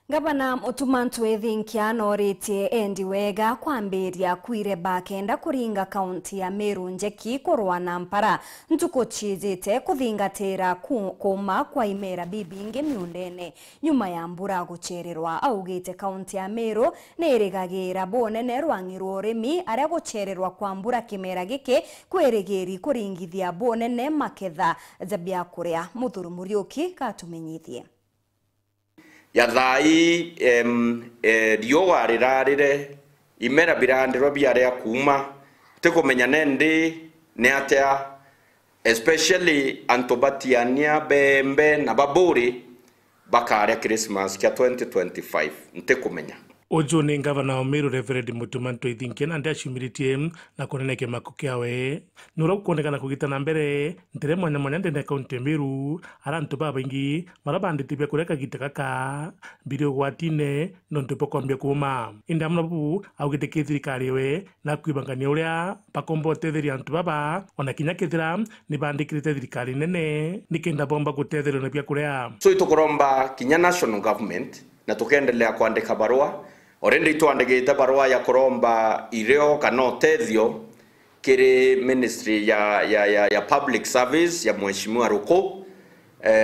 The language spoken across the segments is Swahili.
Gavana Mutumantu Ethinkia noritie endi wega kwambiria kwireba kenda kuringa kaunti ya Meru njeki kurwa na mpara ntuko chizite kuthingatira kuma kwa imera bibinge miundene nyuma ya mbura guchererwa augite kaunti ya Meru nerigagira bonene rwangirwo urimi aria guchererwa kwa mbura kimera giki kwerigeri kuringithia bonene maketha zabia kuria Muthuru Muriuki katumenyithie ya thai riũa rĩrarĩre imera birandirwo biaria kuma tikumenya nendi ne atia especially antobatiania bembe na baburi bakare Christmas kia 2025 ntikumenya Ojo ni gavana wa Meru Reverend Mutumantu Ethinkia na ndashimiritie na kuneneke makukiawe nura kuonekana kugitana mbere ntere mwanya ndene kaunti Meru arantu babaingi marabanditi bya kureka gitakaka birio gwatine nontu pokombia kuma indamna bu augite kithirikari we na kwibangania uria pakombotetheria antu baba ona kinya kithira ni bandikirite thirikari nene nikenda bomba gutetherio na bya kuria so itukuromba kinya national government na tukendelea kuandika barua Orende tuandikite barua ya kuromba ireo kana tethio kiri ministry ya public service ya mheshimiwa Ruko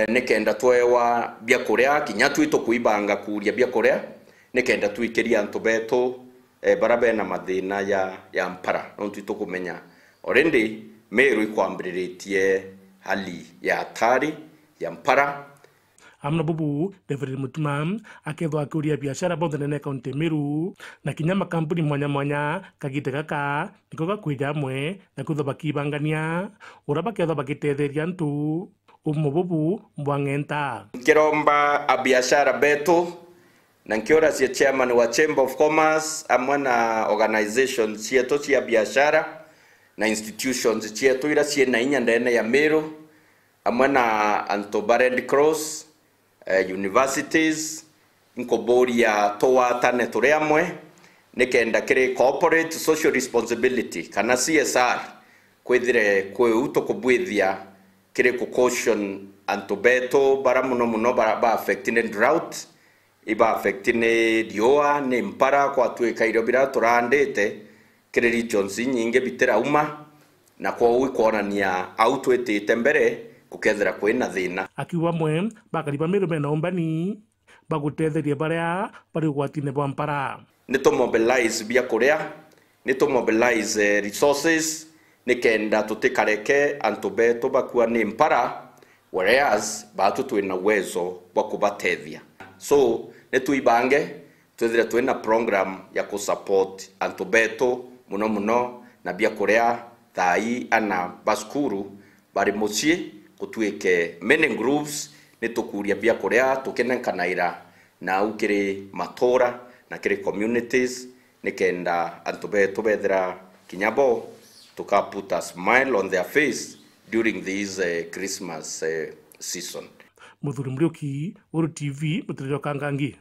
nikenda twewa bya kuria kinya twito kuibanga kuria bya kuria nikenda twikiria antu beto barabe na mathina ya mpara no twito kumenya orende Meru ikwambiritie hali ya hatari ya mpara amna bubu Reverend Mutumantu akethwa akuria biashara bonde nene kaunti Meru na kinya makampuni mwanya kagite gaka niko gakwija amwe na kutho bakibangania uraba ketho bakitetheria ntu umububu mbwangenta kiromba a biashara betu na nkiora cia chairman wa Chamber of Commerce amwe na organization cieto cia biashara na institutions cieto ira ciena inya ndene ya Meru amwe na Antoba Red Cross universities inkoboria towa tane tureamwe nikenda kiri corporate social responsibility kana CSR kwithire kweuto kubwithia kiri ku caution antobeto baramuno ba affecting drought iba affecting dioa ni mpara kwa tuikairo bira turandite kiri regions nyinge bitera uma na kwa uikuonania autwetite mbere kukethera kwina thina akiwa mwe bakariba Meru mena umbani bagutetheria baria bari gwatine bwa mpara ni to mobilize bia kuria ni to mobilize resources nikenda tutikareke antubeto bakua ni mpara whereas batu twina uwezo wa kubatethia so ni tuibange twethira twina program ya kusupport antubeto muno na bia kuria thai ana baskuru bari muci kutuike many groups ni tukuria bia kuria tukenenkanaira na ukiri matora na kiri communities nikenda antubeto bethira kinyabo to put a smile on their face during this Christmas season. Muthuru Muriuki, Uru TV, Muthuru Kangangi.